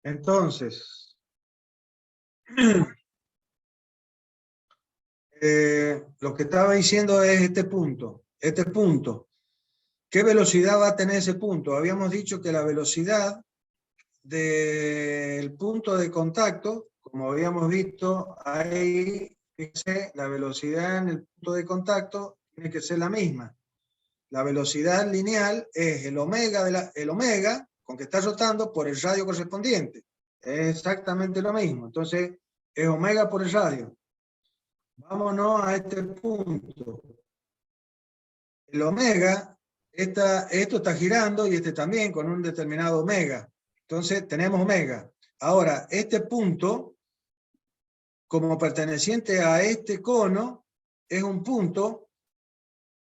Entonces, lo que estaba diciendo es este punto. ¿Qué velocidad va a tener ese punto? Habíamos dicho que la velocidad del punto de contacto, como habíamos visto ahí, la velocidad en el punto de contacto tiene que ser la misma. La velocidad lineal es el omega con que está rotando por el radio correspondiente. Es exactamente lo mismo. Entonces, es omega por el radio. Vámonos a este punto. El omega, esto está girando y este también con un determinado omega. Entonces, tenemos omega. Ahora, este punto, como perteneciente a este cono, es un punto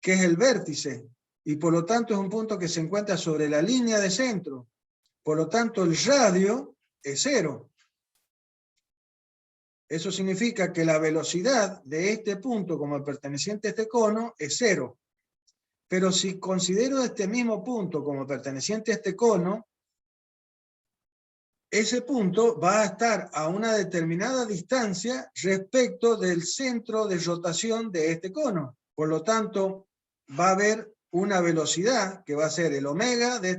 que es el vértice, y por lo tanto es un punto que se encuentra sobre la línea de centro. Por lo tanto, el radio es 0. Eso significa que la velocidad de este punto como perteneciente a este cono es 0. Pero si considero este mismo punto como perteneciente a este cono, ese punto va a estar a una determinada distancia respecto del centro de rotación de este cono. Por lo tanto, va a haber una velocidad que va a ser el omega de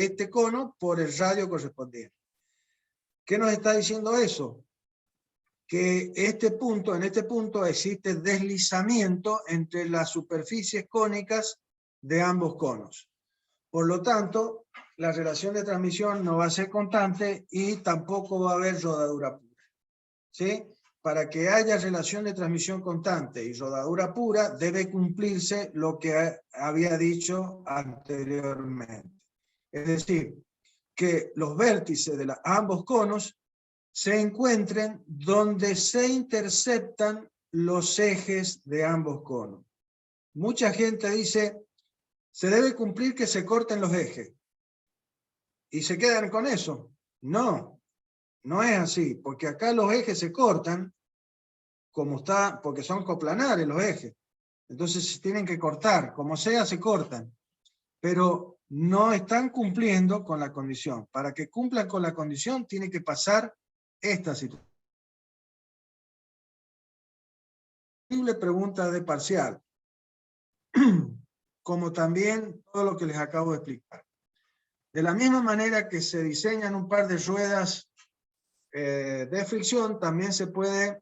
este cono por el radio correspondiente. ¿Qué nos está diciendo eso? Que en este punto existe deslizamiento entre las superficies cónicas de ambos conos. Por lo tanto, la relación de transmisión no va a ser constante y tampoco va a haber rodadura pura. ¿Sí? Para que haya relación de transmisión constante y rodadura pura, debe cumplirse lo que había dicho anteriormente. Es decir, que los vértices de ambos conos se encuentren donde se interceptan los ejes de ambos conos. Mucha gente dice, se debe cumplir que se corten los ejes. ¿Y se quedan con eso? No, no es así, porque acá los ejes se cortan, porque son coplanares los ejes. Entonces se tienen que cortar, como sea se cortan. Pero no están cumpliendo con la condición. Para que cumplan con la condición tiene que pasar esta situación. Pregunta de parcial, como también todo lo que les acabo de explicar. De la misma manera que se diseñan un par de ruedas de fricción, también se puede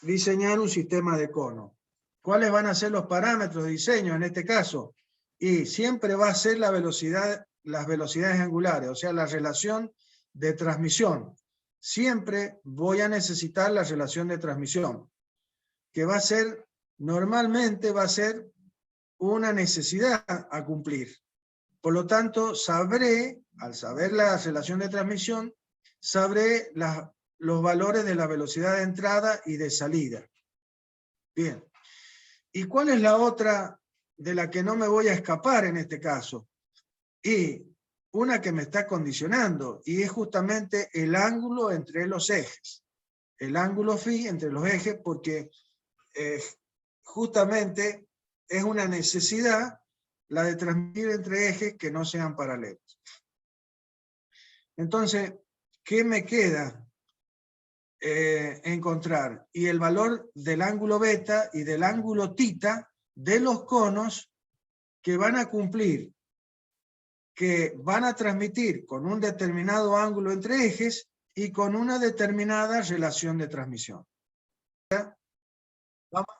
diseñar un sistema de cono. ¿Cuáles van a ser los parámetros de diseño en este caso? Y siempre va a ser la velocidad, las velocidades angulares, o sea, la relación de transmisión. Siempre voy a necesitar la relación de transmisión, que va a ser, normalmente va a ser una necesidad a cumplir. Por lo tanto, al saber la relación de transmisión, sabré los valores de la velocidad de entrada y de salida. Bien. ¿Y cuál es la otra de la que no me voy a escapar en este caso? Y una que me está condicionando, y es justamente el ángulo entre los ejes. El ángulo phi entre los ejes, porque justamente es una necesidad la de transmitir entre ejes que no sean paralelos. Entonces, ¿qué me queda encontrar? Y el valor del ángulo beta y del ángulo tita de los conos que van a cumplir, que van a transmitir con un determinado ángulo entre ejes y con una determinada relación de transmisión. Vamos.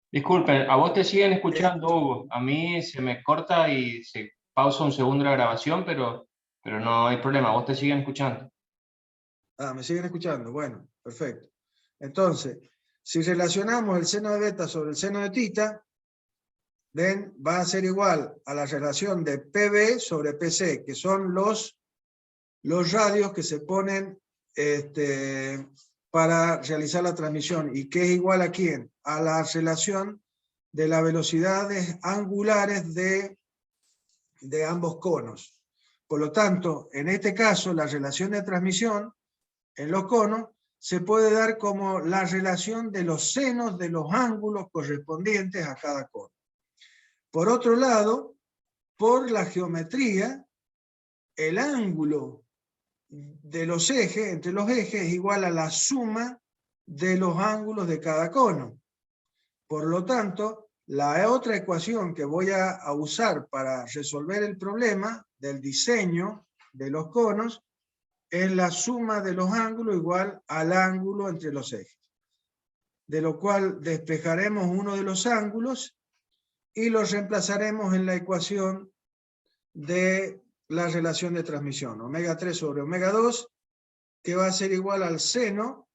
Disculpen, ¿a vos te siguen escuchando, Hugo? A mí se me corta y se pausa un segundo la grabación, pero no hay problema, a vos te siguen escuchando. Ah, ¿me siguen escuchando? Bueno, perfecto. Entonces, si relacionamos el seno de beta sobre el seno de tita, ven, va a ser igual a la relación de PB sobre PC, que son los radios que se ponen para realizar la transmisión. ¿Y qué es igual a quién? A la relación de las velocidades angulares de ambos conos. Por lo tanto, en este caso, la relación de transmisión en los conos se puede dar como la relación de los senos de los ángulos correspondientes a cada cono. Por otro lado, por la geometría, el ángulo de los ejes, entre los ejes, es igual a la suma de los ángulos de cada cono. Por lo tanto, la otra ecuación que voy a usar para resolver el problema del diseño de los conos es la suma de los ángulos igual al ángulo entre los ejes. De lo cual despejaremos uno de los ángulos y lo reemplazaremos en la ecuación de la relación de transmisión, omega 3 sobre omega 2, que va a ser igual al seno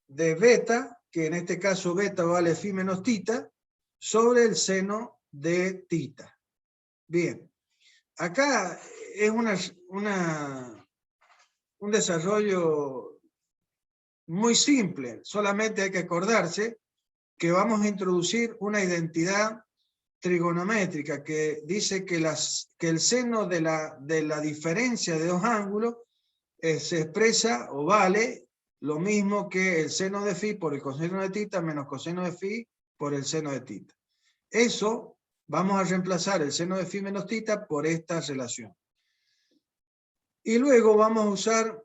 de beta, que en este caso beta vale phi menos tita, sobre el seno de tita. Bien, acá es un desarrollo muy simple, solamente hay que acordarse que vamos a introducir una identidad trigonométrica que dice que el seno de la diferencia de dos ángulos se expresa o vale lo mismo que el seno de phi por el coseno de tita menos coseno de phi por el seno de tita. Eso vamos a reemplazar el seno de phi menos tita por esta relación. Y luego vamos a usar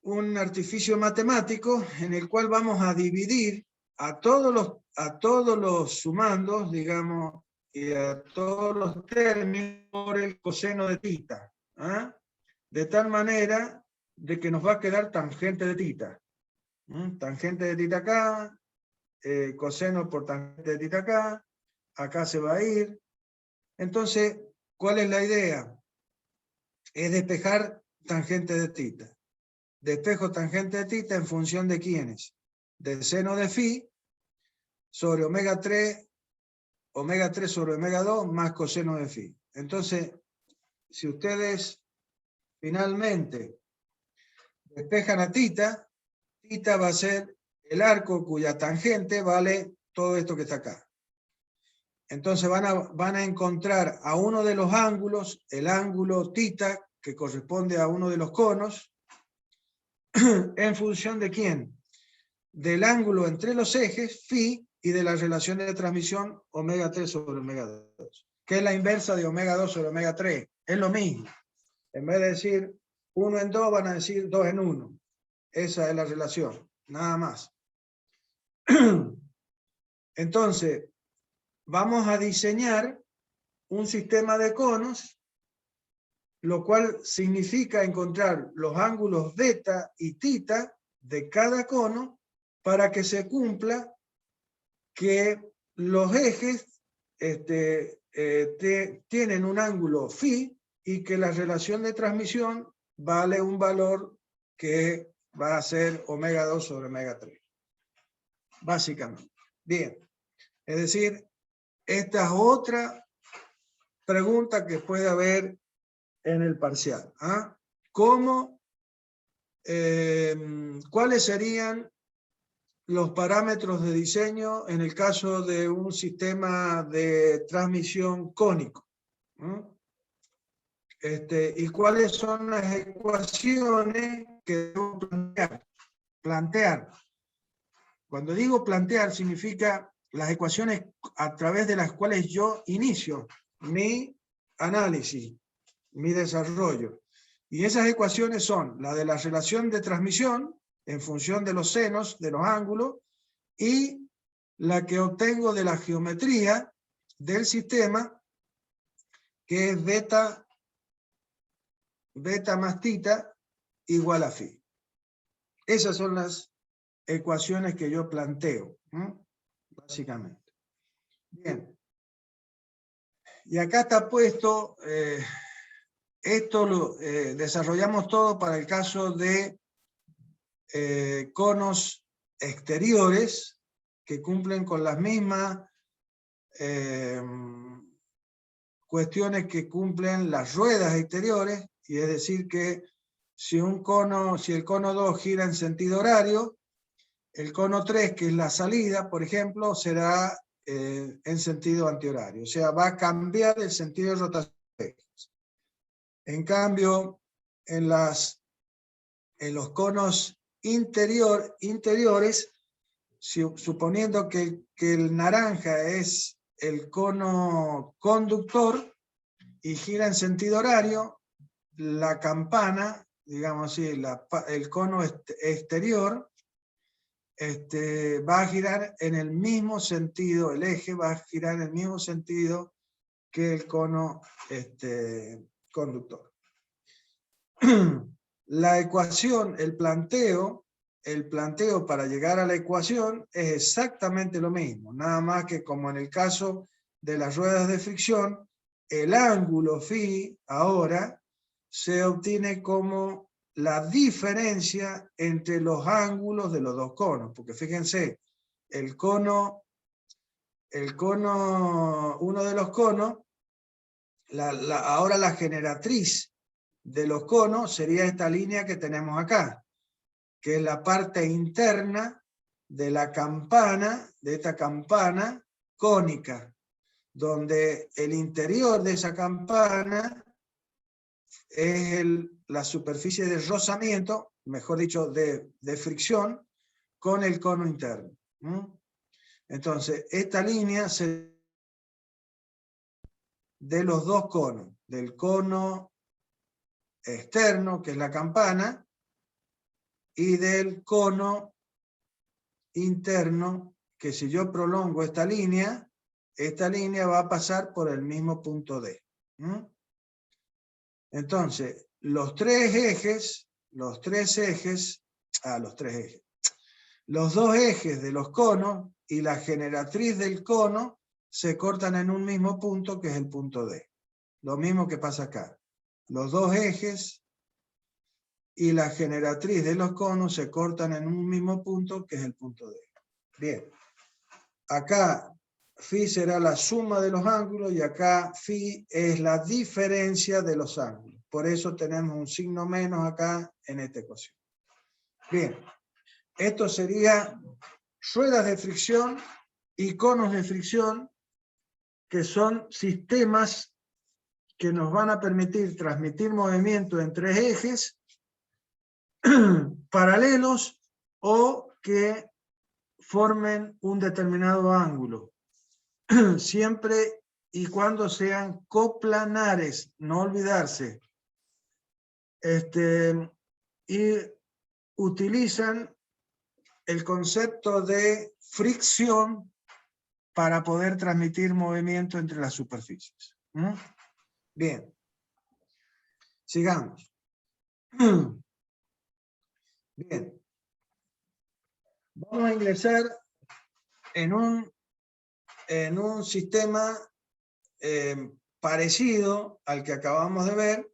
un artificio matemático en el cual vamos a dividir a todos los sumandos, digamos, y a todos los términos por el coseno de tita. De tal manera de que nos va a quedar tangente de tita. Tangente de tita acá, coseno por tangente de tita acá se va a ir. Entonces, ¿cuál es la idea? Es despejar tangente de tita. Despejo tangente de tita en función de quiénes. Del seno de phi sobre omega 3 sobre omega 2 más coseno de phi. Entonces, si ustedes finalmente despejan a tita, tita va a ser el arco cuya tangente vale todo esto que está acá. Entonces van a encontrar a uno de los ángulos, el ángulo tita, que corresponde a uno de los conos, en función de quién? Del ángulo entre los ejes, phi, y de la relación de transmisión omega 3 sobre omega 2, que es la inversa de omega 2 sobre omega 3. Es lo mismo. En vez de decir 1 en 2, van a decir 2 en 1. Esa es la relación, nada más. Entonces, vamos a diseñar un sistema de conos, lo cual significa encontrar los ángulos beta y tita de cada cono para que se cumpla que los ejes tienen un ángulo phi y que la relación de transmisión vale un valor que va a ser omega 2 sobre omega 3. Básicamente. Bien. Es decir, esta es otra pregunta que puede haber en el parcial. ¿Cuáles serían los parámetros de diseño en el caso de un sistema de transmisión cónico? ¿Y cuáles son las ecuaciones que debo plantear? Cuando digo plantear, significa las ecuaciones a través de las cuales yo inicio mi análisis, mi desarrollo. Y esas ecuaciones son la de la relación de transmisión en función de los senos, de los ángulos, y la que obtengo de la geometría del sistema, que es beta más tita igual a phi. Esas son las ecuaciones que yo planteo, básicamente. Bien. Y acá está puesto, esto lo desarrollamos todo para el caso de conos exteriores que cumplen con las mismas cuestiones que cumplen las ruedas exteriores, y es decir que si el cono 2 gira en sentido horario, el cono 3, que es la salida, por ejemplo, será en sentido antihorario. O sea, va a cambiar el sentido de rotación. En cambio, en los conos interiores, suponiendo que el naranja es el cono conductor y gira en sentido horario, la campana, digamos así, el cono exterior, va a girar en el mismo sentido, el eje va a girar en el mismo sentido que el cono conductor. La ecuación, el planteo para llegar a la ecuación es exactamente lo mismo, nada más que como en el caso de las ruedas de fricción, el ángulo phi ahora se obtiene como la diferencia entre los ángulos de los dos conos, porque fíjense, uno de los conos, ahora la generatriz de los conos sería esta línea que tenemos acá, que es la parte interna de la campana, de esta campana cónica, donde el interior de esa campana es la superficie de rozamiento, mejor dicho, de fricción, con el cono interno. Entonces, esta línea se de los dos conos, del cono externo, que es la campana, y del cono interno, que si yo prolongo esta línea va a pasar por el mismo punto D. Entonces, los dos ejes de los conos y la generatriz del cono se cortan en un mismo punto, que es el punto D. Lo mismo que pasa acá. Los dos ejes y la generatriz de los conos se cortan en un mismo punto, que es el punto D. Bien. Acá phi será la suma de los ángulos y acá phi es la diferencia de los ángulos. Por eso tenemos un signo menos acá en esta ecuación. Bien. Esto sería ruedas de fricción y conos de fricción, que son sistemas que nos van a permitir transmitir movimiento en tres ejes paralelos o que formen un determinado ángulo, siempre y cuando sean coplanares, no olvidarse. Y utilizan el concepto de fricción para poder transmitir movimiento entre las superficies. Bien, sigamos. Bien, vamos a ingresar en un sistema parecido al que acabamos de ver,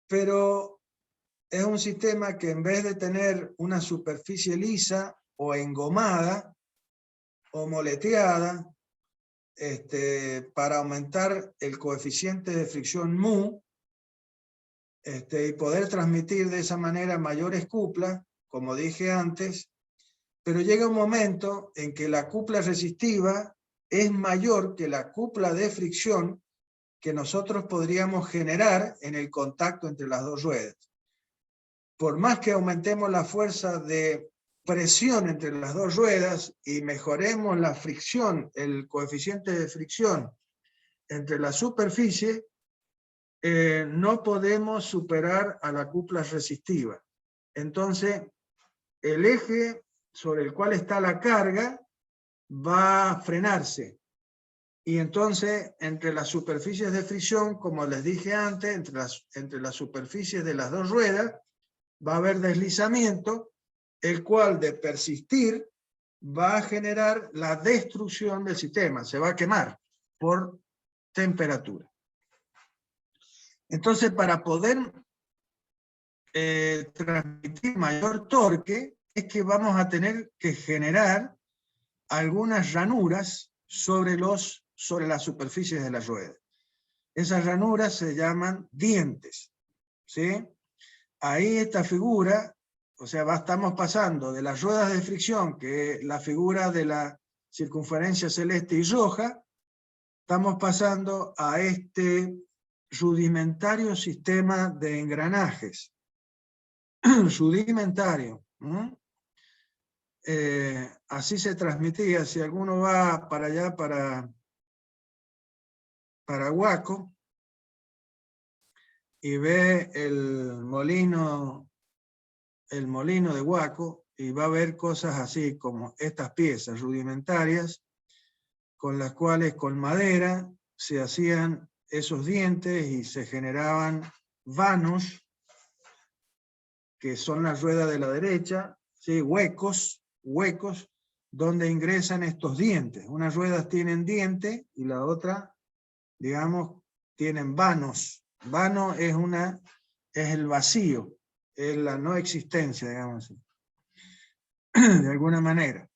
pero es un sistema que en vez de tener una superficie lisa o engomada o moleteada, para aumentar el coeficiente de fricción mu, y poder transmitir de esa manera mayores cuplas, como dije antes, pero llega un momento en que la cupla resistiva es mayor que la cupla de fricción que nosotros podríamos generar en el contacto entre las dos ruedas. Por más que aumentemos la fuerza de presión entre las dos ruedas y mejoremos la fricción, el coeficiente de fricción entre la superficie, no podemos superar a la cupla resistiva. Entonces, el eje sobre el cual está la carga va a frenarse. Y entonces, entre las superficies de fricción, como les dije antes, entre las superficies de las dos ruedas, va a haber deslizamiento, el cual de persistir va a generar la destrucción del sistema, se va a quemar por temperatura. Entonces, para poder transmitir mayor torque, es que vamos a tener que generar algunas ranuras sobre las superficies de la rueda. Esas ranuras se llaman dientes, ¿sí? Ahí esta figura, o sea, estamos pasando de las ruedas de fricción, que es la figura de la circunferencia celeste y roja, estamos pasando a este rudimentario sistema de engranajes. Rudimentario. Así se transmitía. Si alguno va para allá, para para Huaco y ve el molino de Huaco y va a ver cosas así como estas piezas rudimentarias con las cuales con madera se hacían esos dientes y se generaban vanos, que son la rueda de la derecha, ¿sí? huecos, donde ingresan estos dientes. Unas ruedas tienen diente y la otra, digamos, tienen vanos. Vano es el vacío, es la no existencia, digamos así, de alguna manera.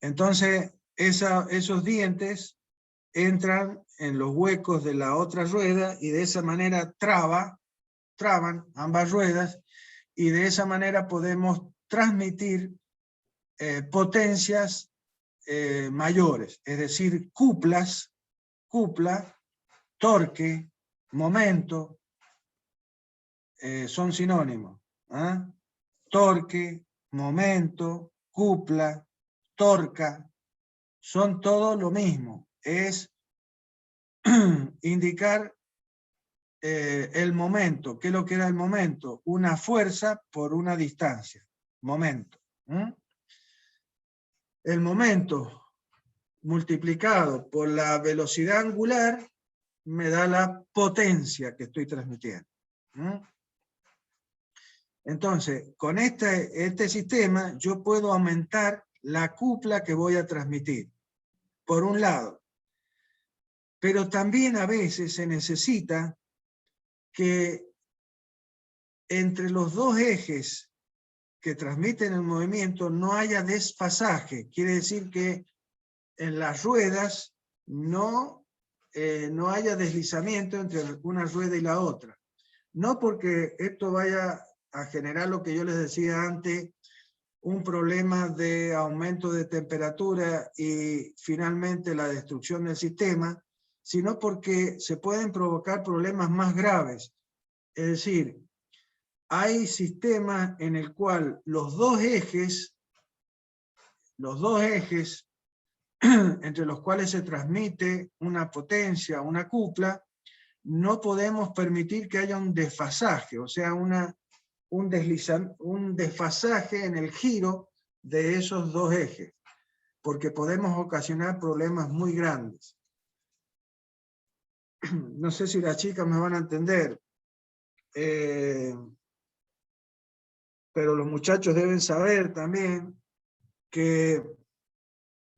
Entonces, esos dientes entran en los huecos de la otra rueda y de esa manera traban ambas ruedas y de esa manera podemos transmitir potencias mayores, es decir, cupla, torque, momento, son sinónimos. Torque, momento, cupla, torca, son todo lo mismo, es indicar el momento. ¿Qué es lo que era el momento? Una fuerza por una distancia, momento. El momento multiplicado por la velocidad angular me da la potencia que estoy transmitiendo. Entonces, con este sistema yo puedo aumentar la cupla que voy a transmitir, por un lado. Pero también a veces se necesita que entre los dos ejes que transmiten el movimiento no haya desfasaje. Quiere decir que en las ruedas no haya deslizamiento entre una rueda y la otra. No porque esto vaya a generar lo que yo les decía antes, un problema de aumento de temperatura y finalmente la destrucción del sistema, sino porque se pueden provocar problemas más graves. Es decir, hay sistemas en el cual los dos ejes entre los cuales se transmite una potencia, una cupla, no podemos permitir que haya un desfasaje, o sea, un desfasaje en el giro de esos dos ejes, porque podemos ocasionar problemas muy grandes. No sé si las chicas me van a entender, pero los muchachos deben saber también que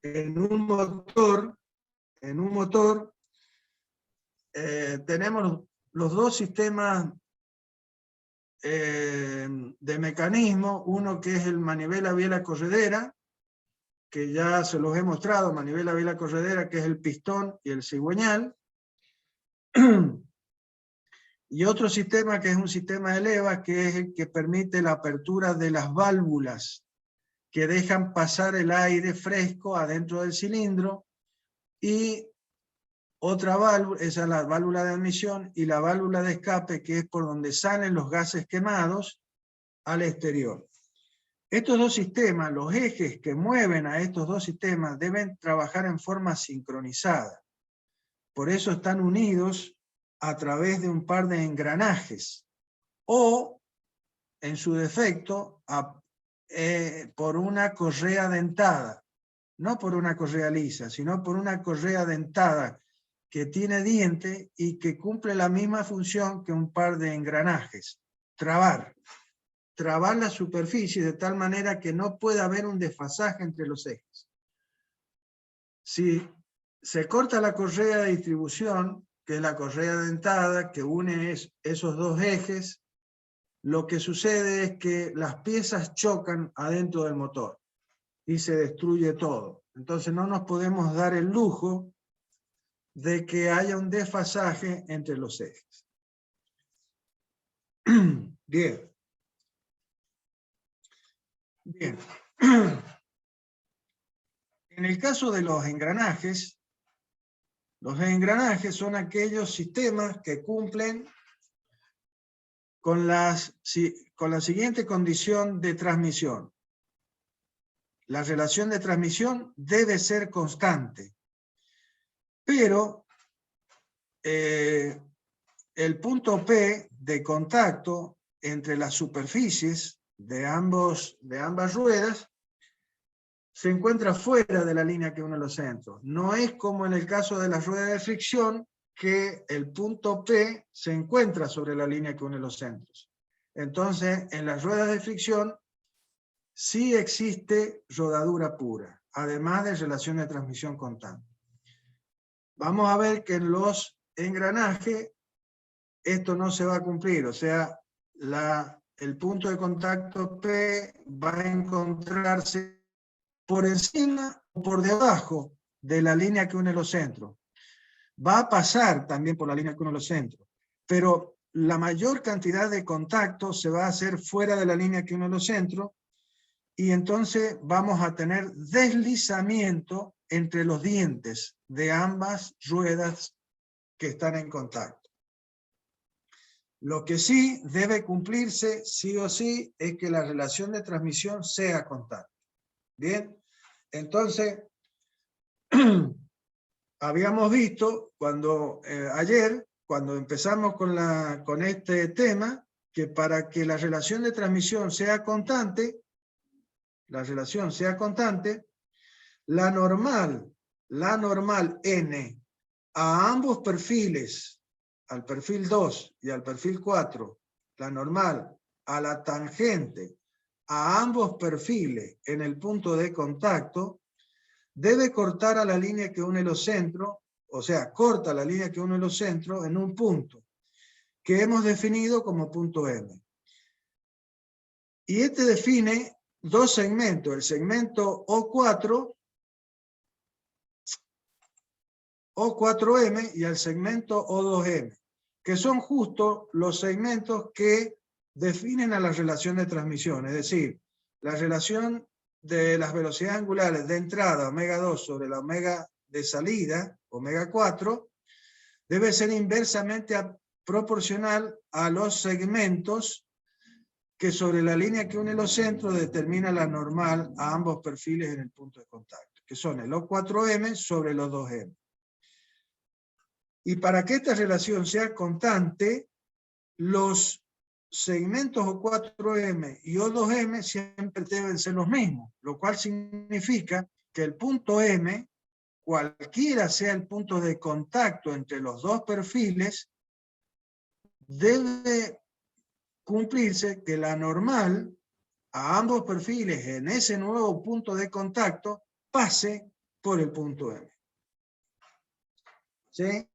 en un motor tenemos los dos sistemas de mecanismo, uno que es el manivela biela corredera, que ya se los he mostrado, manivela biela corredera, que es el pistón y el cigüeñal, y otro sistema que es un sistema de levas, que es el que permite la apertura de las válvulas, que dejan pasar el aire fresco adentro del cilindro, y otra válvula, esa es la válvula de admisión, y la válvula de escape, que es por donde salen los gases quemados al exterior. Estos dos sistemas, los ejes que mueven a estos dos sistemas, deben trabajar en forma sincronizada. Por eso están unidos a través de un par de engranajes, o, en su defecto, por una correa dentada. No por una correa lisa, sino por una correa dentada que tiene diente y que cumple la misma función que un par de engranajes. Trabar la superficie de tal manera que no pueda haber un desfasaje entre los ejes. Si se corta la correa de distribución, que es la correa dentada que une esos dos ejes, lo que sucede es que las piezas chocan adentro del motor y se destruye todo. Entonces no nos podemos dar el lujo de que haya un desfasaje entre los ejes. Bien. Bien. En el caso de los engranajes son aquellos sistemas que cumplen con la siguiente condición de transmisión. La relación de transmisión debe ser constante. pero el punto P de contacto entre las superficies de ambas ruedas se encuentra fuera de la línea que une los centros. No es como en el caso de las ruedas de fricción, que el punto P se encuentra sobre la línea que une los centros. Entonces, en las ruedas de fricción sí existe rodadura pura, además de relación de transmisión constante. Vamos a ver que en los engranajes esto no se va a cumplir, o sea, el punto de contacto P va a encontrarse por encima o por debajo de la línea que une los centros. Va a pasar también por la línea que une los centros, pero la mayor cantidad de contactos se va a hacer fuera de la línea que une los centros, y entonces vamos a tener deslizamiento entre los dientes de ambas ruedas que están en contacto. Lo que sí debe cumplirse, sí o sí, es que la relación de transmisión sea constante. Bien, entonces, habíamos visto ayer, cuando empezamos con este tema, que para que la relación de transmisión sea constante, la normal n a ambos perfiles, al perfil 2 y al perfil 4, la normal a la tangente a ambos perfiles en el punto de contacto, debe cortar a la línea que une los centros, o sea, corta la línea que une los centros en un punto que hemos definido como punto M. Y este define dos segmentos, el segmento O4M y el segmento O2M, que son justo los segmentos que definen a la relación de transmisión, es decir, la relación de las velocidades angulares de entrada, omega 2, sobre la omega de salida, omega 4, debe ser inversamente proporcional a los segmentos que sobre la línea que une los centros determina la normal a ambos perfiles en el punto de contacto, que son el O4M sobre el O2M. Y para que esta relación sea constante, los segmentos O4M y O2M siempre deben ser los mismos, lo cual significa que el punto M, cualquiera sea el punto de contacto entre los dos perfiles, debe cumplirse que la normal a ambos perfiles en ese nuevo punto de contacto pase por el punto M. ¿Sí?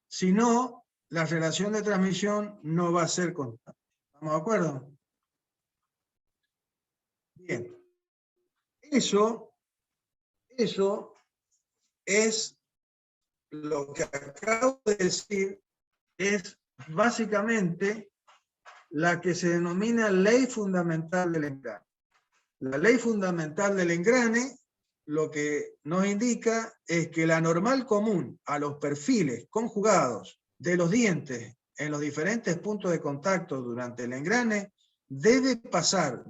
Si no, la relación de transmisión no va a ser constante. ¿Estamos de acuerdo? Bien. Eso es lo que acabo de decir, es básicamente la que se denomina ley fundamental del engrane. La ley fundamental del engrane lo que nos indica es que la normal común a los perfiles conjugados de los dientes en los diferentes puntos de contacto durante el engrane debe pasar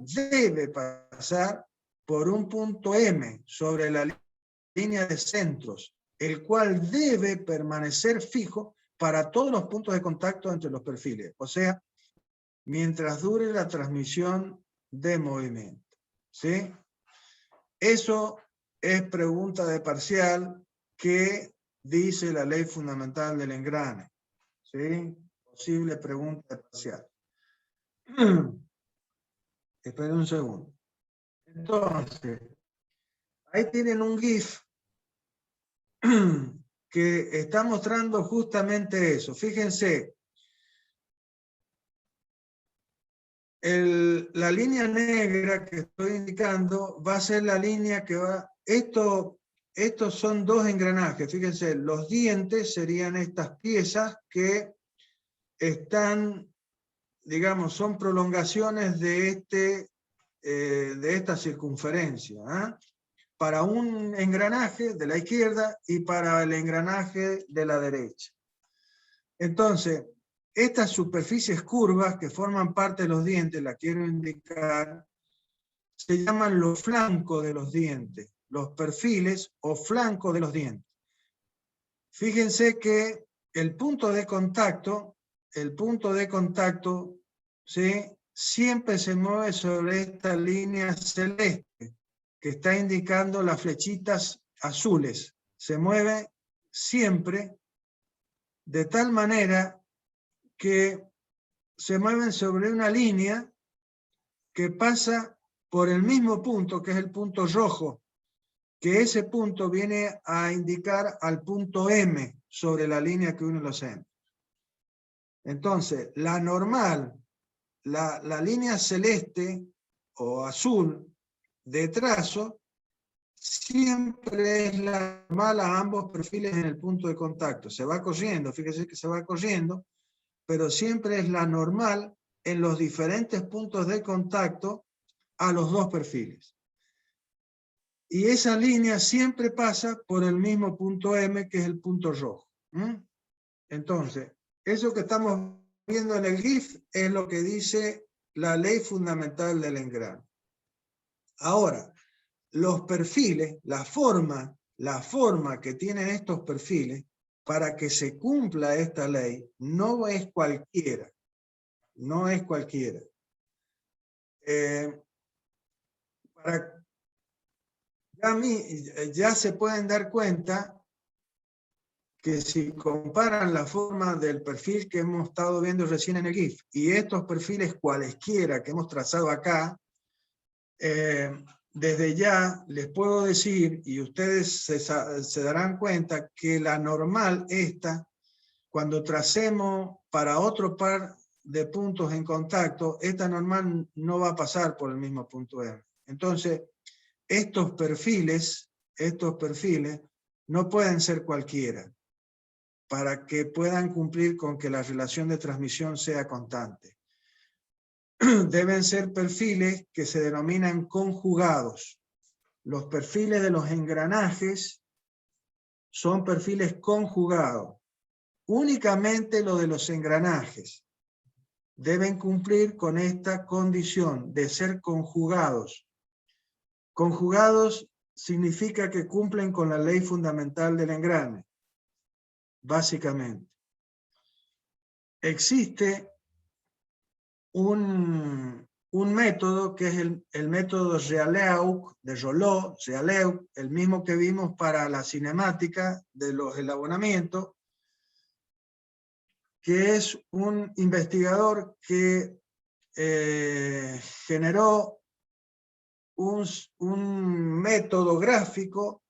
por un punto M sobre la línea de centros, el cual debe permanecer fijo para todos los puntos de contacto entre los perfiles, o sea, mientras dure la transmisión de movimiento. ¿Sí? Eso es pregunta de parcial que dice la ley fundamental del engrane. ¿Sí? Posible pregunta de parcial. Esperen un segundo. Entonces, ahí tienen un GIF que está mostrando justamente eso. Fíjense, la línea negra que estoy indicando va a ser la línea que va... Estos son dos engranajes, fíjense, los dientes serían estas piezas que están, digamos, son prolongaciones de esta circunferencia, ¿eh? Para un engranaje de la izquierda y para el engranaje de la derecha. Entonces, estas superficies curvas que forman parte de los dientes, la quiero indicar, se llaman los flancos de los dientes, los perfiles o flancos de los dientes. fíjense que el punto de contacto, ¿sí?, siempre se mueve sobre esta línea celeste que está indicando las flechitas azules. Se mueve siempre de tal manera que se mueven sobre una línea que pasa por el mismo punto, que es el punto rojo, que ese punto viene a indicar al punto M sobre la línea que une los centros. Entonces, la normal, la línea celeste o azul de trazo, siempre es la normal a ambos perfiles en el punto de contacto. Se va corriendo, fíjese que se va corriendo, pero siempre es la normal en los diferentes puntos de contacto a los dos perfiles. Y esa línea siempre pasa por el mismo punto M, que es el punto rojo. Entonces, eso que estamos viendo en el GIF es lo que dice la ley fundamental del engrane. Ahora, los perfiles, la forma que tienen estos perfiles para que se cumpla esta ley no es cualquiera. No es cualquiera. Ya se pueden dar cuenta que si comparan la forma del perfil que hemos estado viendo recién en el GIF y estos perfiles cualesquiera que hemos trazado acá, desde ya les puedo decir, y ustedes se darán cuenta, que la normal esta, cuando tracemos para otro par de puntos en contacto, esta normal no va a pasar por el mismo punto M. Entonces, estos perfiles no pueden ser cualquiera para que puedan cumplir con que la relación de transmisión sea constante. Deben ser perfiles que se denominan conjugados. Los perfiles de los engranajes son perfiles conjugados. Únicamente lo de los engranajes deben cumplir con esta condición de ser conjugados. Conjugados significa que cumplen con la ley fundamental del engrane, básicamente. Existe un método que es el método Realeuk, de Jolot, Realeuk, el mismo que vimos para la cinemática de los elabonamientos, que es un investigador que generó un método gráfico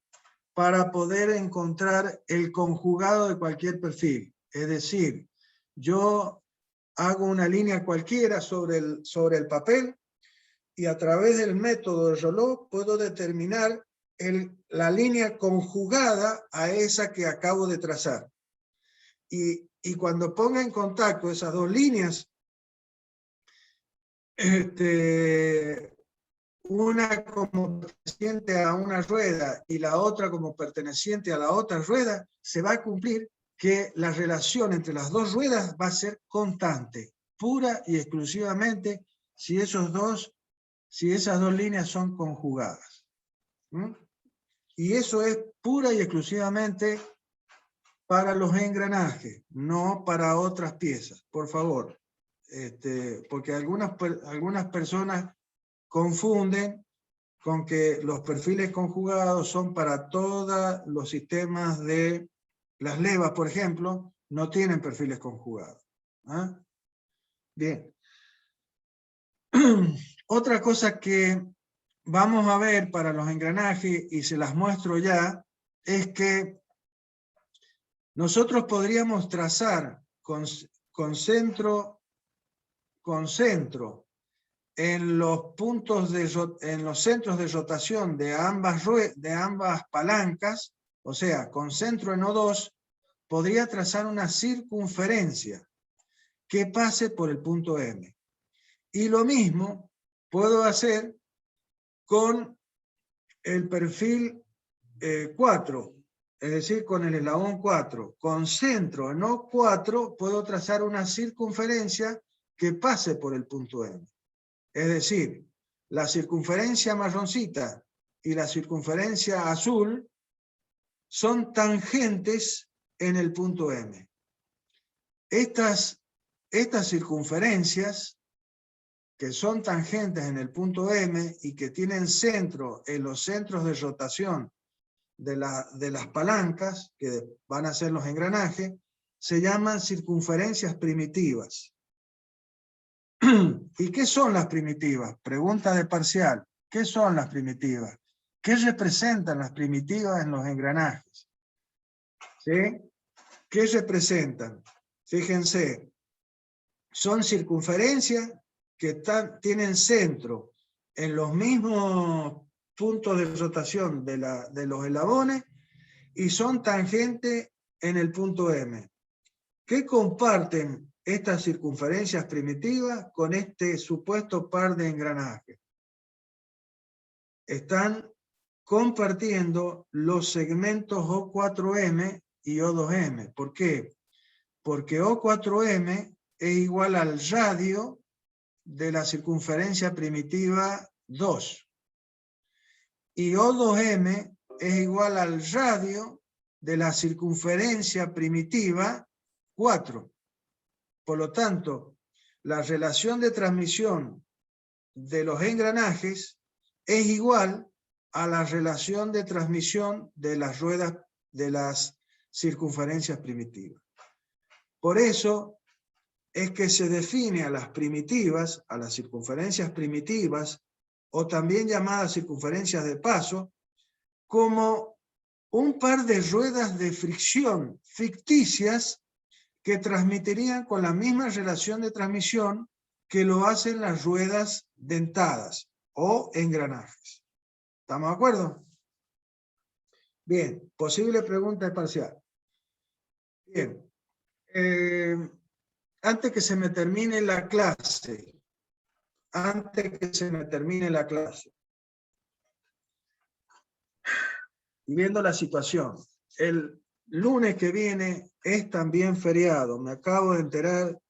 para poder encontrar el conjugado de cualquier perfil. Es decir, yo hago una línea cualquiera sobre el papel y a través del método de Jolot puedo determinar la línea conjugada a esa que acabo de trazar. Y cuando ponga en contacto esas dos líneas, una como perteneciente a una rueda y la otra como perteneciente a la otra rueda, se va a cumplir que la relación entre las dos ruedas va a ser constante, pura y exclusivamente si esas dos líneas son conjugadas. Y eso es pura y exclusivamente para los engranajes, no para otras piezas, por favor. Porque algunas personas confunden con que los perfiles conjugados son para todos los sistemas de las levas, por ejemplo, no tienen perfiles conjugados. ¿Ah? Bien. Otra cosa que vamos a ver para los engranajes, y se las muestro ya, es que nosotros podríamos trazar con centro en los centros de rotación de ambas palancas, o sea, con centro en O2, podría trazar una circunferencia que pase por el punto M. Y lo mismo puedo hacer con el perfil 4, es decir, con el eslabón 4. Con centro en O4 puedo trazar una circunferencia que pase por el punto M. Es decir, la circunferencia marroncita y la circunferencia azul son tangentes en el punto M. Estas circunferencias que son tangentes en el punto M y que tienen centro en los centros de rotación de las palancas, que van a ser los engranajes, se llaman circunferencias primitivas. ¿Y qué son las primitivas? Pregunta de parcial. ¿Qué son las primitivas? ¿Qué representan las primitivas en los engranajes? ¿Sí? ¿Qué representan? Fíjense, son circunferencias que tienen centro en los mismos puntos de rotación de los eslabones y son tangentes en el punto M. ¿Qué comparten estas circunferencias primitivas con este supuesto par de engranajes? Están compartiendo los segmentos O4M y O2M. ¿Por qué? Porque O4M es igual al radio de la circunferencia primitiva 2. Y O2M es igual al radio de la circunferencia primitiva 4. Por lo tanto, la relación de transmisión de los engranajes es igual a la relación de transmisión de las ruedas de las circunferencias primitivas. Por eso es que se define a las primitivas, a las circunferencias primitivas, o también llamadas circunferencias de paso, como un par de ruedas de fricción ficticias que transmitirían con la misma relación de transmisión que lo hacen las ruedas dentadas o engranajes. ¿Estamos de acuerdo? Bien, posible pregunta parcial. Bien. Antes que se me termine la clase, viendo la situación, el lunes que viene es también feriado. Me acabo de enterar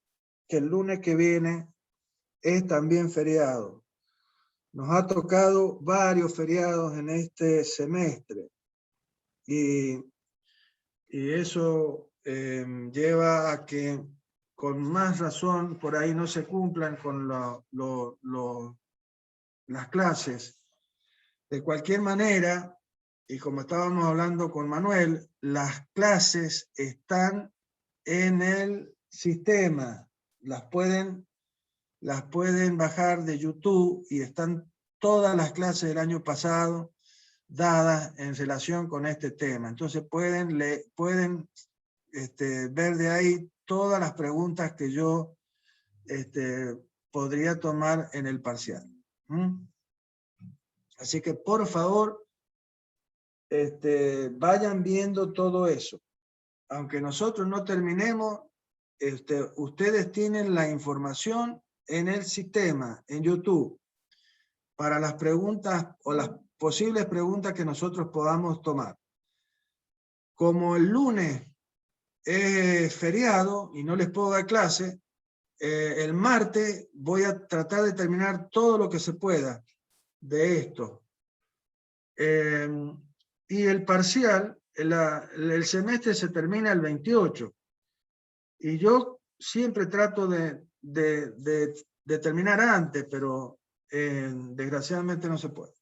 que el lunes que viene es también feriado. Nos ha tocado varios feriados en este semestre y eso lleva a que con más razón por ahí no se cumplan con las clases. De cualquier manera, y como estábamos hablando con Manuel, las clases están en el sistema, las pueden bajar de YouTube y están todas las clases del año pasado dadas en relación con este tema. Entonces pueden ver de ahí todas las preguntas que yo podría tomar en el parcial. Así que por favor, vayan viendo todo eso. Aunque nosotros no terminemos, ustedes tienen la información en el sistema, en YouTube, para las preguntas o las posibles preguntas que nosotros podamos tomar. Como el lunes es feriado y no les puedo dar clase, el martes voy a tratar de terminar todo lo que se pueda de esto. Y el parcial, el semestre se termina el 28. Y yo siempre trato de terminar antes, pero desgraciadamente no se puede.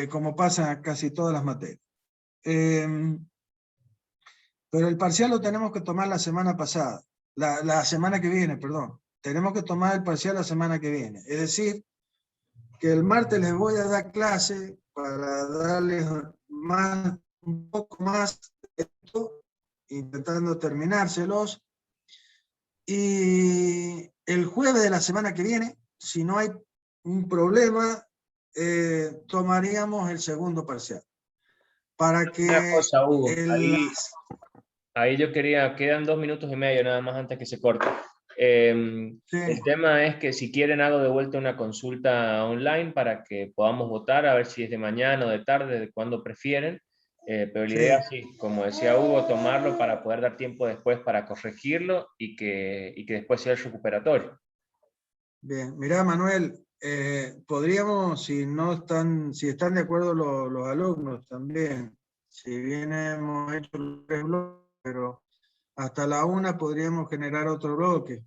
Como pasa en casi todas las materias. Pero el parcial lo tenemos que tomar la semana pasada. La semana que viene, perdón. Tenemos que tomar el parcial la semana que viene. Es decir, que el martes les voy a dar clase para darles un poco más de esto, intentando terminárselos. Y el jueves de la semana que viene, si no hay un problema, tomaríamos el segundo parcial. Para que... Una cosa, Hugo, ahí yo quería, quedan 2 minutos y medio nada más antes que se corte. Sí. El tema es que si quieren hago de vuelta una consulta online para que podamos votar, a ver si es de mañana o de tarde, de cuando prefieren. Pero la idea sí, como decía Hugo, tomarlo para poder dar tiempo después para corregirlo y que después sea el recuperatorio. Bien, mirá Manuel, podríamos, si están de acuerdo los alumnos también, si bien hemos hecho los bloques, pero hasta la 1 podríamos generar otro bloque.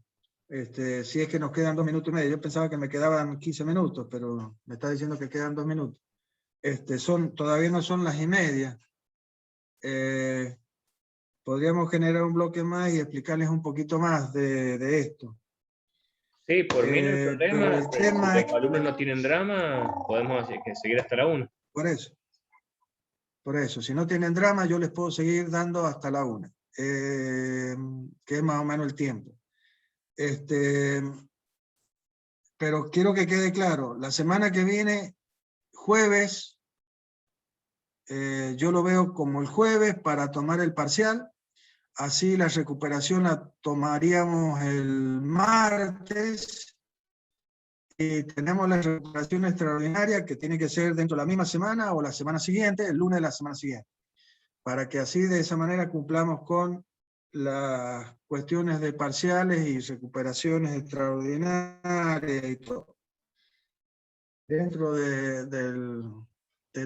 Si es que nos quedan 2 minutos y medio. Yo pensaba que me quedaban 15 minutos, pero me está diciendo que quedan 2 minutos. Todavía no son las 1:30. Podríamos generar un bloque más y explicarles un poquito más de esto. Sí, por mí no hay problema. Pero el tema si los alumnos no tienen drama, podemos seguir hasta la 1. Por eso, si no tienen drama, yo les puedo seguir dando hasta la 1, que es más o menos el tiempo. Pero quiero que quede claro, la semana que viene, jueves, yo lo veo como el jueves para tomar el parcial, así la recuperación la tomaríamos el martes, y tenemos la recuperación extraordinaria que tiene que ser dentro de la misma semana o la semana siguiente, el lunes de la semana siguiente, para que así de esa manera cumplamos con las cuestiones de parciales y recuperaciones extraordinarias y todo, dentro del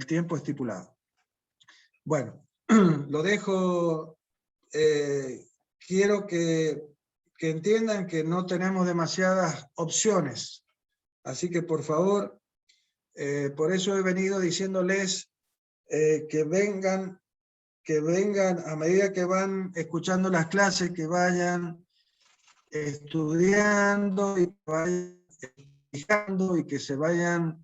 tiempo estipulado. Bueno, lo dejo, quiero que entiendan que no tenemos demasiadas opciones, así que por favor, por eso he venido diciéndoles que vengan a medida que van escuchando las clases, que vayan estudiando y que vayan fijando y que se vayan,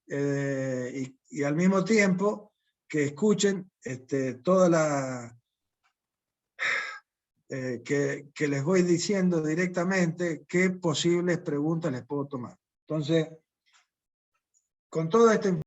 y al mismo tiempo que escuchen toda la... que les voy diciendo directamente qué posibles preguntas les puedo tomar. Entonces, con toda esta información,